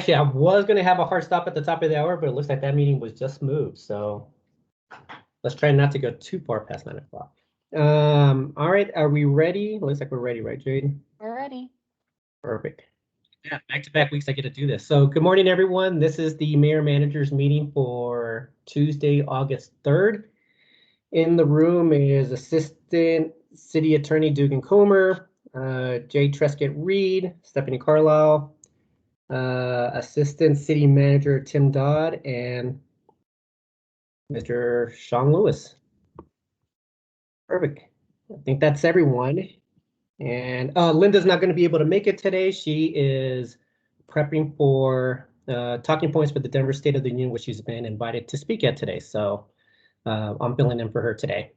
Actually, I was going to have a hard stop at the top of the hour, but it looks like that meeting was just moved. So let's try not to go too far past 9 o'clock. All right, are we ready? Looks like we're ready, right, Jade? We're ready. Perfect. Yeah, back-to-back weeks I get to do this. So good morning, everyone. This is the Mayor Manager's meeting for Tuesday, August 3rd. In the room is Assistant City Attorney Dugan Comer, Jay Trescott Reed, Stephanie Carlisle, Assistant City Manager Tim Dodd, and Mr. Shawn Lewis. Perfect. I think that's everyone. And Linda's not going to be able to make it today. She is prepping for talking points for the Denver State of the Union, which she's been invited to speak at today. So I'm filling in for her today.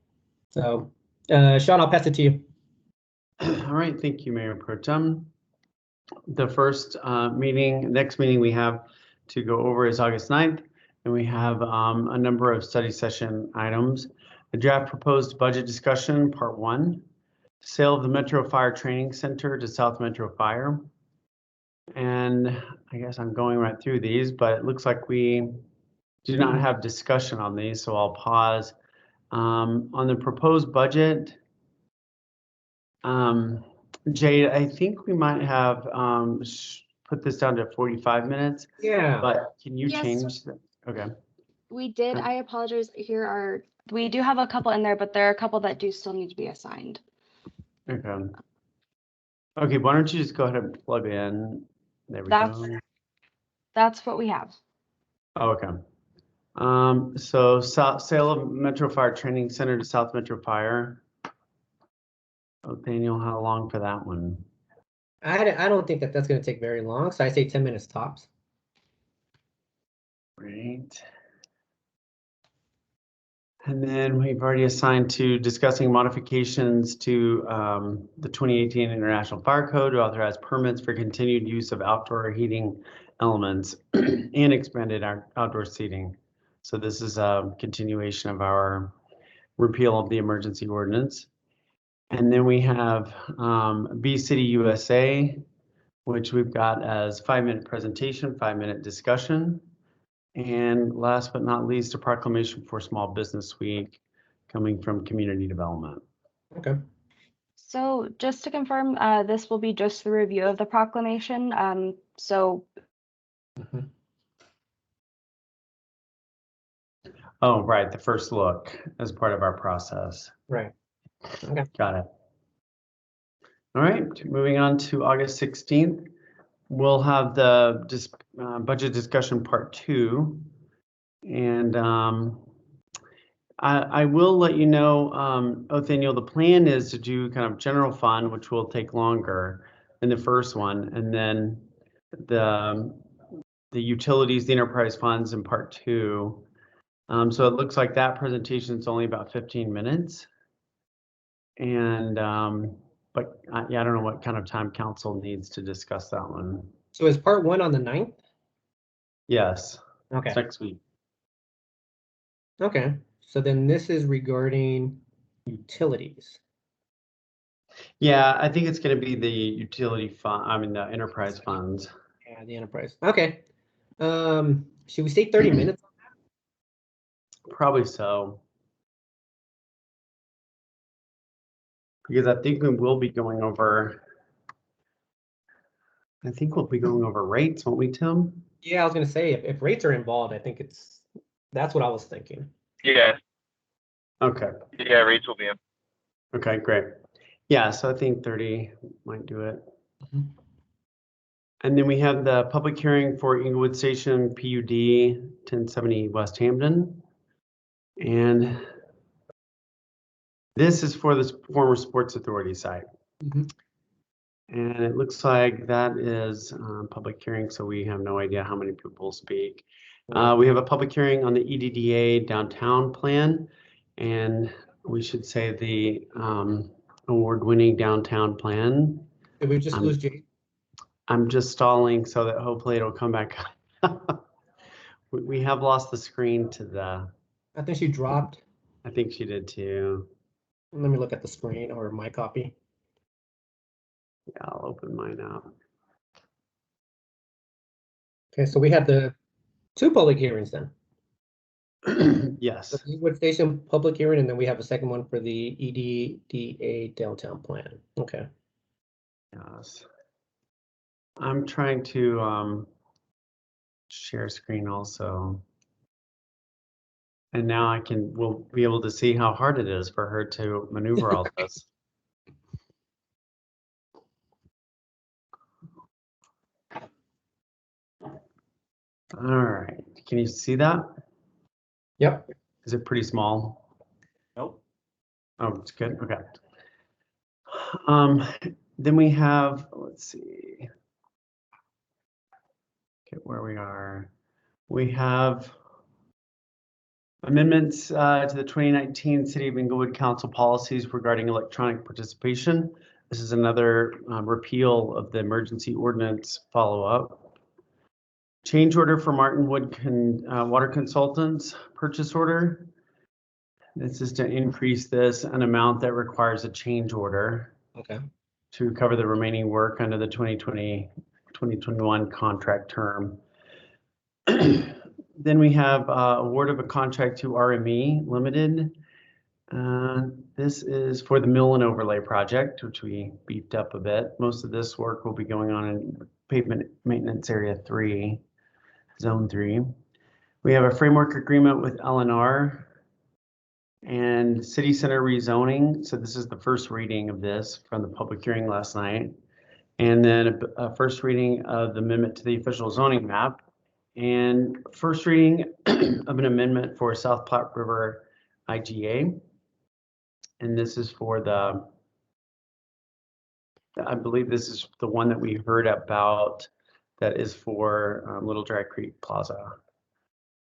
So Shawn, I'll pass it to you. All right, thank you, Mayor Pro Tem. The first next meeting we have to go over is August 9th, and we have a number of study session items. The draft proposed budget discussion, part 1, sale of the Metro Fire Training Center to South Metro Fire. And I guess I'm going right through these, but it looks like we do not have discussion on these, so I'll pause. On the proposed budget, Jade, I think we might have put this down to 45 minutes. Yeah. But can you Yes. change that? Okay. We did. I apologize. We do have a couple in there, but there are a couple that do still need to be assigned. Okay. Okay, why don't you just go ahead and plug in? There we go. That's what we have. Oh, okay. So sale of Metro Fire Training Center to South Metro Fire. Oh, Daniel, how long for that one? I don't think that's going to take very long, so I say 10 minutes tops. Great. And then we've already assigned to discussing modifications to the 2018 International Fire Code to authorize permits for continued use of outdoor heating elements and expanded outdoor seating. So this is a continuation of our repeal of the emergency ordinance. And then we have B City USA, which we've got as 5-minute presentation, 5-minute discussion. And last but not least, a proclamation for Small Business Week coming from Community Development. Okay. So just to confirm, this will be just the review of the proclamation. Oh, right, the first look as part of our process. Right. Okay. Got it. All right, moving on to August 16th. We'll have the budget discussion part 2. And I will let you know, Othaniel, the plan is to do kind of general fund, which will take longer than the first one. And then the utilities, the enterprise funds in part 2. So it looks like that presentation is only about 15 minutes. And but yeah, I don't know what kind of time council needs to discuss that one. So is part 1 on the 9th? Yes. Okay. It's next week. Okay. So then this is regarding utilities. Yeah, I think it's going to be the utility fund. I mean, the enterprise funds. Yeah, the enterprise. Okay. Should we stay 30 minutes on that? Probably so. Because I think we will be going over. I think we'll be going over rates, won't we, Tim? Yeah, I was going to say if rates are involved, I think that's what I was thinking. Yeah. Okay. Yeah, rates will be in. Okay, great. Yeah, so I think 30 might do it. Mm-hmm. And then we have the public hearing for Inglewood Station PUD 1070 West Hampden. And this is for the former Sports Authority site. Mm-hmm. And it looks like that is public hearing, so we have no idea how many people speak. We have a public hearing on the EDDA downtown plan, and we should say the award-winning downtown plan. Did we just lose Jade? I'm just stalling so that hopefully it'll come back. We have lost the screen to the. I think she dropped. I think she did too. Let me look at the screen or my copy. Yeah, I'll open mine up. Okay, so we have the two public hearings then. Yes. The Eastwood Station public hearing, and then we have a second one for the EDDA downtown plan. Okay. Yes. I'm trying to share screen also. And now we'll be able to see how hard it is for her to maneuver all this. All right, can you see that? Yep. Is it pretty small? Nope. Oh, it's good, okay. Then we have, let's see. Okay, where we are. We have amendments to the 2019 City of Inglewood Council policies regarding electronic participation. This is another repeal of the emergency ordinance follow-up. Change order for Martinwood Water Consultants purchase order. This is to increase this an amount that requires a change order. Okay. To cover the remaining work under the 2020-2021 contract term. Then we have award of a contract to RME Limited. This is for the mill and overlay project, which we beefed up a bit. Most of this work will be going on in pavement maintenance area 3, zone 3. We have a framework agreement with LNR and city center rezoning. So this is the first reading of this from the public hearing last night. And then a first reading of the amendment to the official zoning map, and first reading of an amendment for South Platte River IGA. And this is for I believe this is the one that we heard about that is for Little Dry Creek Plaza.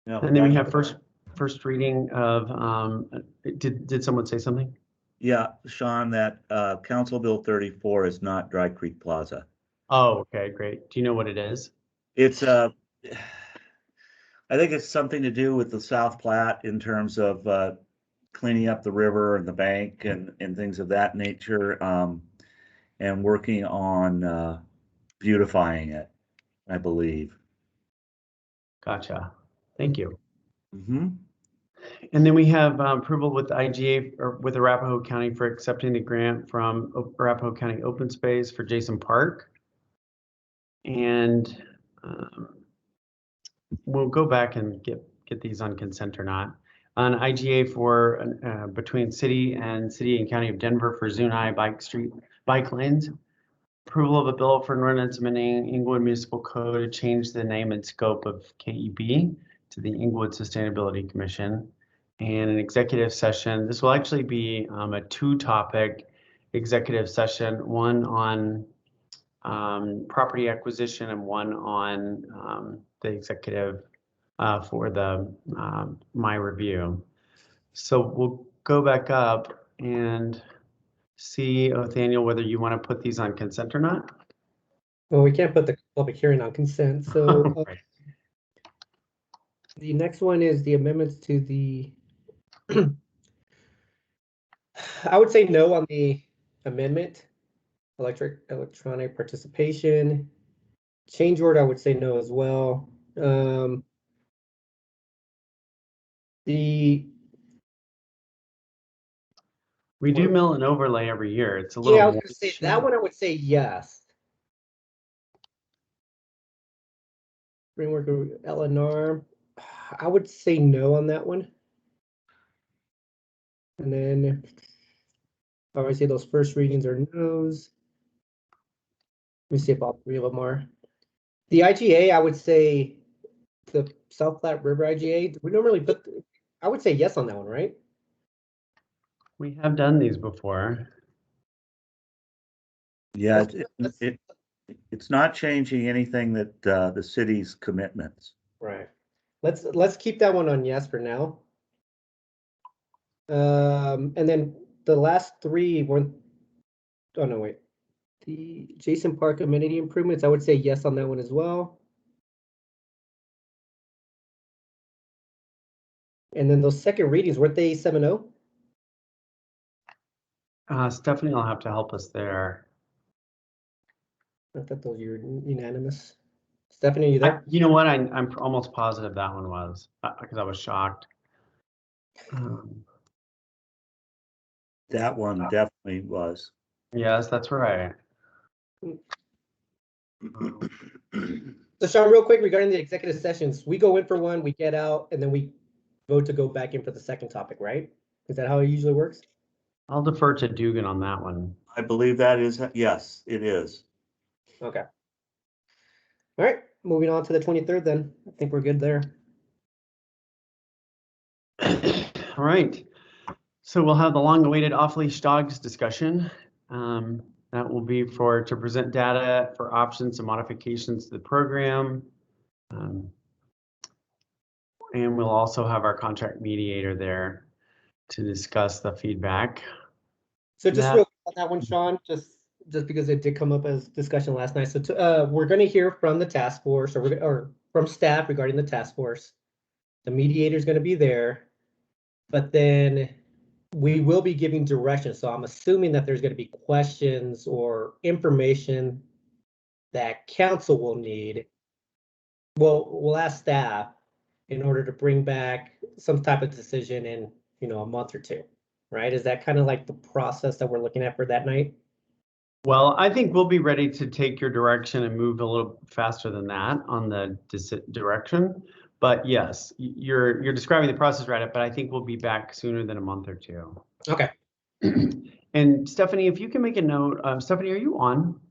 No, And then we have first reading of, did someone say something? Yeah, Shawn, that Council Bill 34 is not Dry Creek Plaza. Oh, okay, great. Do you know what it is? It's I think it's something to do with the South Platte in terms of cleaning up the river and the bank and things of that nature, and working on beautifying it, I believe. Gotcha. Thank you. Mm-hmm. And then we have approval with the IGA or with Arapahoe County for accepting the grant from Arapahoe County Open Space for Jason Park. And we'll go back and get these on consent or not. On IGA for between City and County of Denver for Zuni bike lanes. Approval of a bill for an ordinance amending Inglewood Municipal Code to change the name and scope of KEB to the Inglewood Sustainability Commission. And an executive session. This will actually be a two-topic executive session, one on property acquisition and one on the executive for the my review. So we'll go back up and see, Nathaniel, whether you want to put these on consent or not. Well, we can't put the public hearing on consent, so Right. the next one is the amendments to the I would say no on the amendment, electronic participation. Change order, I would say no as well. We do mill and overlay every year. It's a little yeah, I was more. gonna say that one I would say yes. Framework of LNR, I would say no on that one. And then obviously those first readings are no's. Let me see if all three of them are. The IGA, I would say the South Platte River IGA, we normally put, I would say yes on that one, right? We have done these before. Yeah, it's not changing anything that the city's commitments. Right. Let's keep that one on yes for now. And then the last three weren't, oh no, wait. The Jason Park amenity improvements, I would say yes on that one as well. And then those second readings, weren't they 7-0? Stephanie will have to help us there. I thought those were unanimous. Stephanie, are you there? You know what? I'm almost positive that one was because I was shocked. That one definitely was. Yes, that's right. So Shawn, real quick regarding the executive sessions, we go in for one, we get out, and then we vote to go back in for the second topic, right? Is that how it usually works? I'll defer to Dugan on that one. I believe that is, yes, it is. Okay. All right, moving on to the 23rd then. I think we're good there. All right. So we'll have the long-awaited off-leash dogs discussion. That will be to present data for options and modifications to the program. And we'll also have our contract mediator there to discuss the feedback. So just real quick on that one, Shawn, just because it did come up as discussion last night. So we're going to hear from the task force or from staff regarding the task force. The mediator is going to be there, but then we will be giving direction. So I'm assuming that there's going to be questions or information that council will need. Well, we'll ask staff in order to bring back some type of decision in, a month or two, right? Is that kind of like the process that we're looking at for that night? Well, I think we'll be ready to take your direction and move a little faster than that on the direction. But yes, you're describing the process right, but I think we'll be back sooner than a month or two. Okay. And Stephanie, if you can make a note, Stephanie, are you on?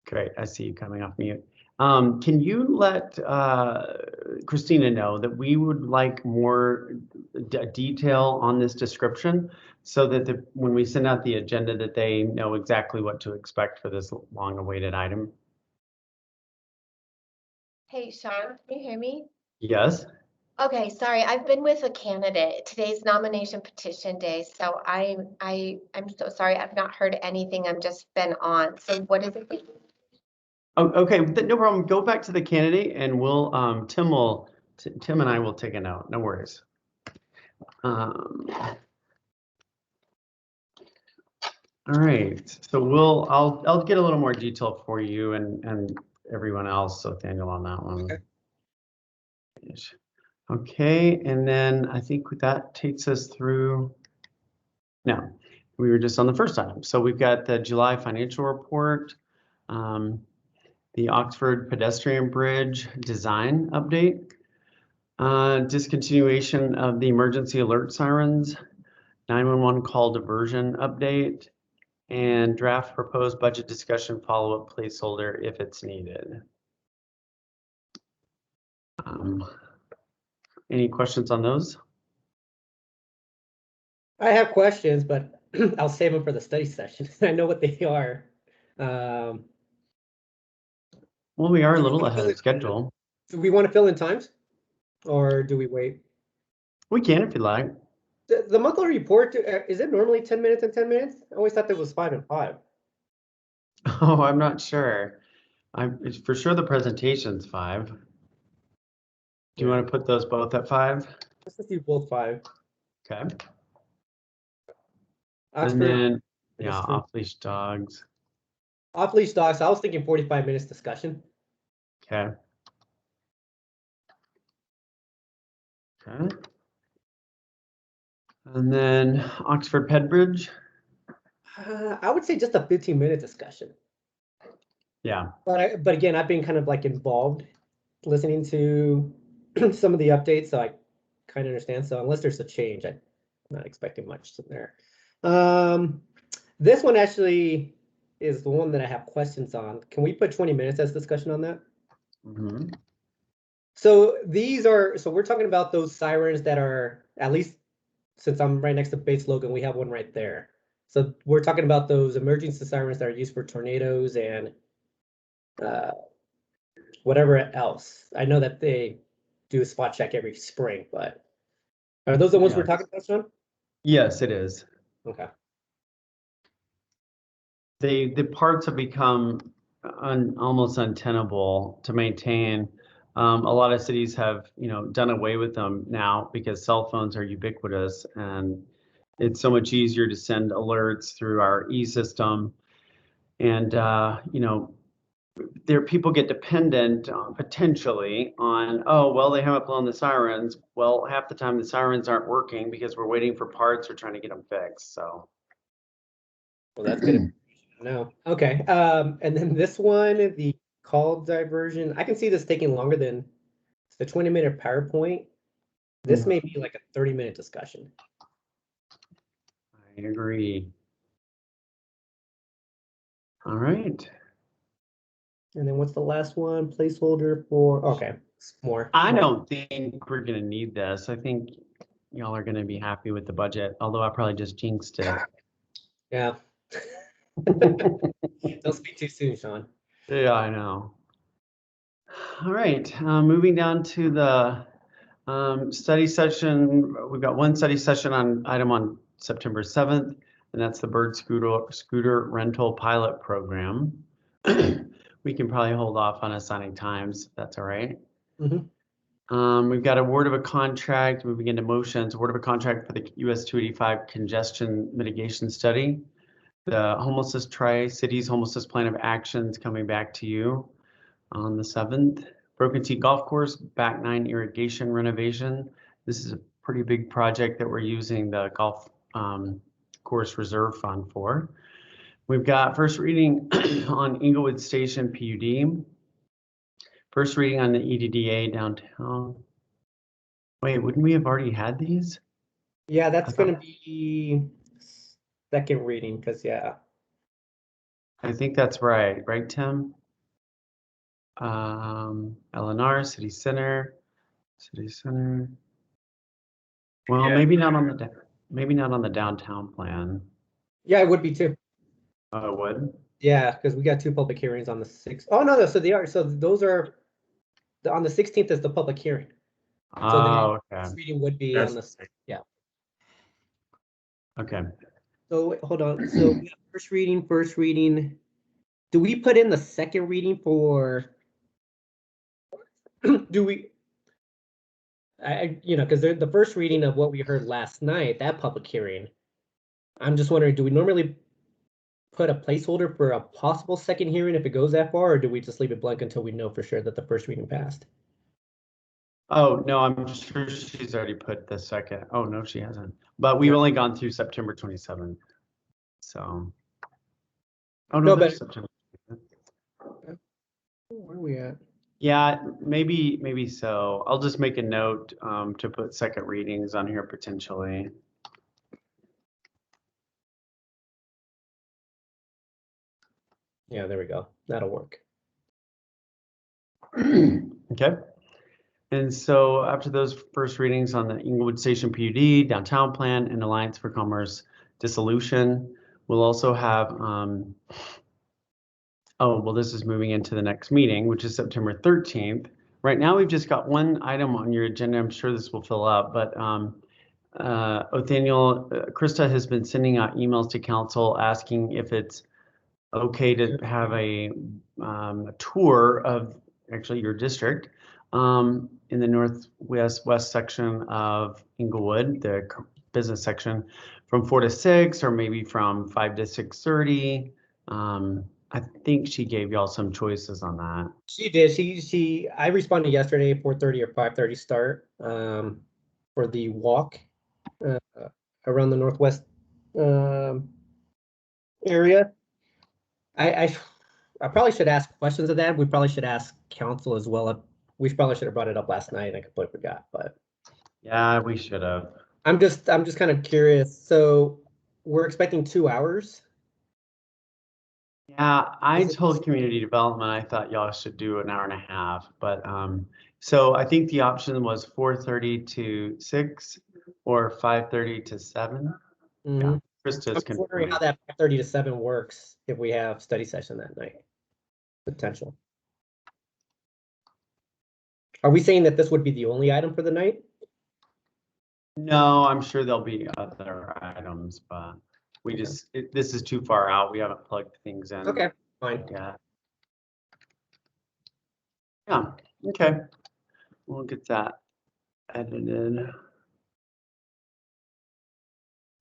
Great, I see you coming off mute. Can you let Christina know that we would like more detail on this description so that when we send out the agenda that they know exactly what to expect for this long-awaited item? Hey, Shawn, can you hear me? Yes. Okay, sorry, I've been with a candidate. Today's nomination petition day, so I'm so sorry. I've not heard anything. I've just been on. So what is it? Oh, okay, no problem. Go back to the candidate and we'll Tim and I will take a note. No worries. All right, so I'll get a little more detail for you and everyone else. So Daniel on that one. Okay. Okay, and then I think that takes us through. No, we were just on the first item. So we've got the July financial report, the Oxford pedestrian bridge design update, discontinuation of the emergency alert sirens, 911 call diversion update, and draft proposed budget discussion follow-up placeholder if it's needed. Any questions on those? I have questions, but I'll save them for the study session. I know what they are. Well, we are a little ahead of schedule. Do we want to fill in times or do we wait? We can if you like. The monthly report, is it normally 10 minutes and 10 minutes? I always thought that was 5 and 5. Oh, I'm not sure. It's for sure the presentation's 5. Do you want to put those both at 5? Let's just do both 5. Okay. Oxford, And then, yeah, pedestrian. off-leash dogs. Off-leash dogs, I was thinking 45 minutes discussion. Okay. Okay. And then Oxford Ped Bridge. I would say just a 15-minute discussion. Yeah. But again, I've been kind of like involved listening to some of the updates, so I kind of understand. So unless there's a change, I'm not expecting much in there. This one actually is the one that I have questions on. Can we put 20 minutes as discussion on that? Mm-hmm. So we're talking about those sirens that are, at least since I'm right next to base Logan, we have one right there. So we're talking about those emergency sirens that are used for tornadoes and whatever else. I know that they do a spot check every spring, but are those the ones we're talking about, Shawn? Yes, it is. Okay. The parts have become almost untenable to maintain. A lot of cities have, done away with them now because cell phones are ubiquitous, and it's so much easier to send alerts through our e-system. And people get dependent potentially on, oh, well, they haven't blown the sirens. Well, half the time the sirens aren't working because we're waiting for parts or trying to get them fixed. So, Well, that's good. No. Okay. And then this one, the call diversion. I can see this taking longer than the 20-minute PowerPoint. This may be like a 30-minute discussion. I agree. All right. And then what's the last one? Placeholder for, okay, more. I don't think we're gonna need this. I think y'all are gonna be happy with the budget, although I probably just jinxed it. Yeah. Don't speak too soon, Shawn. Yeah, I know. All right, moving down to the study session. We've got one study session item on September 7th, and that's the Bird Scooter Rental Pilot Program. We can probably hold off on assigning times, if that's all right. We've got award of a contract, moving into motions, award of a contract for the US 285 congestion mitigation study. The homelessness Tri-Cities homelessness plan of actions coming back to you on the 7th. Broken Tee Golf Course, back 9 irrigation renovation. This is a pretty big project that we're using the golf course reserve fund for. We've got first reading on Inglewood Station PUD. First reading on the EDDA downtown. Wait, wouldn't we have already had these? Yeah, that's going to be second reading because, yeah. I think that's right, Tim? LNR, City Center. Well, Yeah. maybe not on the downtown plan. Yeah, it would be too. Oh, it would? Yeah, because we got two public hearings on the 6th. Oh, no, so they are. So those are, on the 16th is the public hearing. So Oh, the okay. first reading would be on the, yeah. Okay. So wait, hold on. So we have first reading. Do we put in the second reading for, do we, because the first reading of what we heard last night, that public hearing, I'm just wondering, do we normally put a placeholder for a possible second hearing if it goes that far, or do we just leave it blank until we know for sure that the first reading passed? Oh, no, I'm sure she's already put the second. Oh, no, she hasn't. But we've only gone through September 27th. So. Oh, no, there's September. Where are we at? Yeah, maybe so. I'll just make a note to put second readings on here potentially. Yeah, there we go. That'll work. Okay. And so after those first readings on the Inglewood Station PUD, downtown plan, and Alliance for Commerce dissolution, we'll also have, oh, well, this is moving into the next meeting, which is September 13th. Right now, we've just got one item on your agenda. I'm sure this will fill up, but Othaniel, Krista has been sending out emails to council asking if it's okay to have a tour of actually your district in the west section of Inglewood, the business section, from 4 to 6, or maybe from 5 to 6:30. I think she gave y'all some choices on that. She did. I responded yesterday, 4:30 or 5:30 start for the walk around the northwest area. I probably should ask questions of that. We probably should ask council as well. We probably should have brought it up last night. I completely forgot, but yeah, we should have. I'm just kind of curious. So we're expecting 2 hours. Yeah, I told community development I thought y'all should do an hour and a half, but so I think the option was 4:30 to 6 or 5:30 to 7. Yeah, Krista's I'm wondering how that 5:30 to 7 works if we have study session that night. Potential. Are we saying that this would be the only item for the night? No, I'm sure there'll be other items, but we just this is too far out. We haven't plugged things in. Okay, fine. Yeah. Yeah. Okay. We'll get that edited.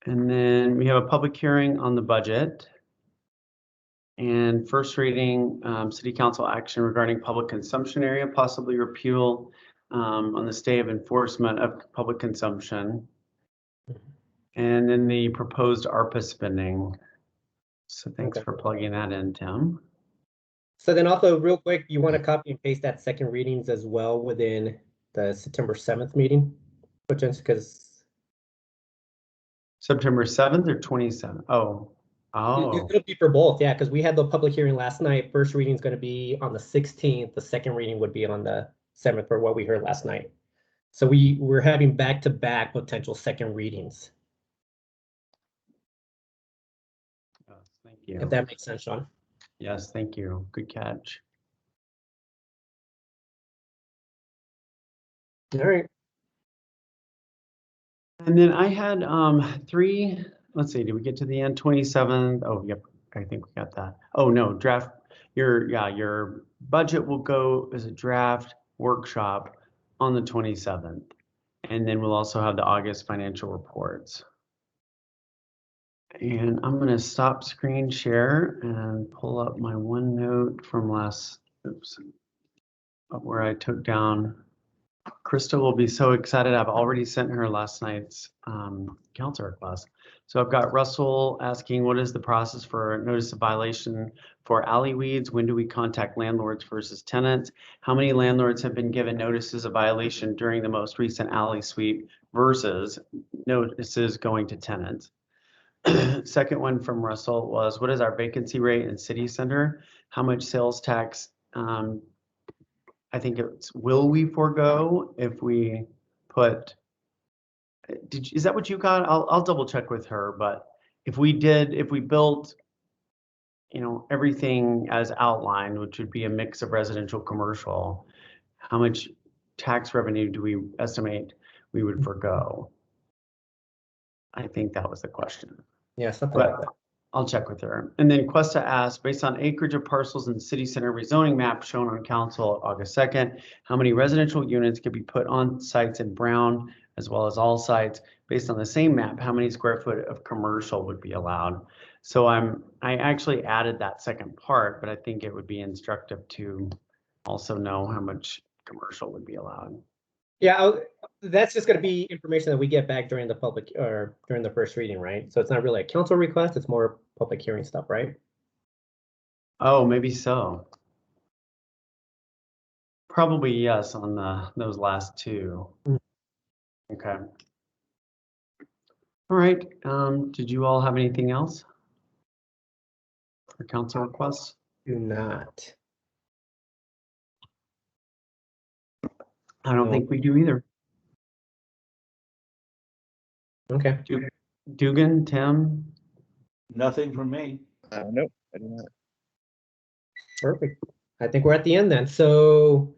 And then we have a public hearing on the budget. And first reading, city council action regarding public consumption area, possibly repeal on the stay of enforcement of public consumption. And then the proposed ARPA spending. So thanks Okay. for plugging that in, Tim. So then also real quick, you want to copy and paste that second readings as well within the September 7th meeting? Because September 7th or 27th? Oh. it'll be for both, yeah, because we had the public hearing last night. First reading is going to be on the 16th. The second reading would be on the 7th for what we heard last night. So we're having back-to-back potential second readings, Yes, thank you. if that makes sense, Shawn. Yes, thank you. Good catch. All right. And then I had three, let's see, did we get to the end? 27th? Oh, yep, I think we got that. Oh, no, draft, your budget will go as a draft workshop on the 27th. And then we'll also have the August financial reports. And I'm gonna stop screen share and pull up my OneNote from last, oops, where I took down. Krista will be so excited. I've already sent her last night's council request. So I've got Russell asking, what is the process for notice of violation for alley weeds? When do we contact landlords versus tenants? How many landlords have been given notices of violation during the most recent alley sweep versus notices going to tenants? Second one from Russell was, what is our vacancy rate in city center? How much sales tax I think it's, will we forego if we put, is that what you got? I'll double check with her, but if we built, everything as outlined, which would be a mix of residential, commercial, how much tax revenue do we estimate we would forego? I think that was the question. Yeah, something like that. I'll check with her. And then Questa asked, based on acreage of parcels in the city center rezoning map shown on council August 2nd, how many residential units could be put on sites in Brown as well as all sites? Based on the same map, how many square foot of commercial would be allowed? So I actually added that second part, but I think it would be instructive to also know how much commercial would be allowed. Yeah, that's just going to be information that we get back during the public or during the first reading, right? So it's not really a council request, it's more public hearing stuff, right? Oh, maybe so. Probably yes on those last two. Okay. All right. Did you all have anything else for council requests? Do not. I don't think we do either. Okay. Dugan, Tim? Nothing from me. Nope, I do not. Perfect. I think we're at the end then. So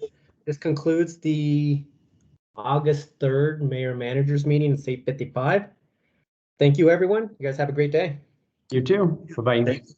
this concludes the August 3rd Mayor Managers meeting at 8:55. Thank you, everyone. You guys have a great day. You too. Bye-bye. Thanks.